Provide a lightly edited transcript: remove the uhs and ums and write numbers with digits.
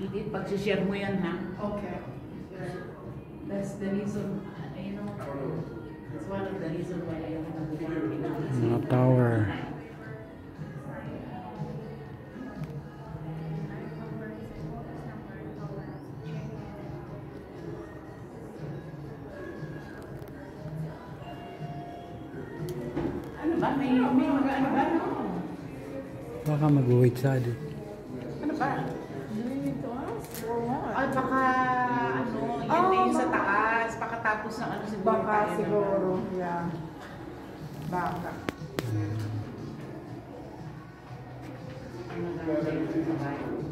Edith, pag-share mo yan, ha? Okay. That's the reason, you know, that's one of the reasons why I have to Mga tower. Ano ba? May mga ano ba? No? Baka mag-wait sa atin. Ano ba? Do we need to ask or what? Ay, baka, ano, yun na yung sa taas. Pakatapos ng ano siguro. Baka siguro, yeah. Baka. Ano na,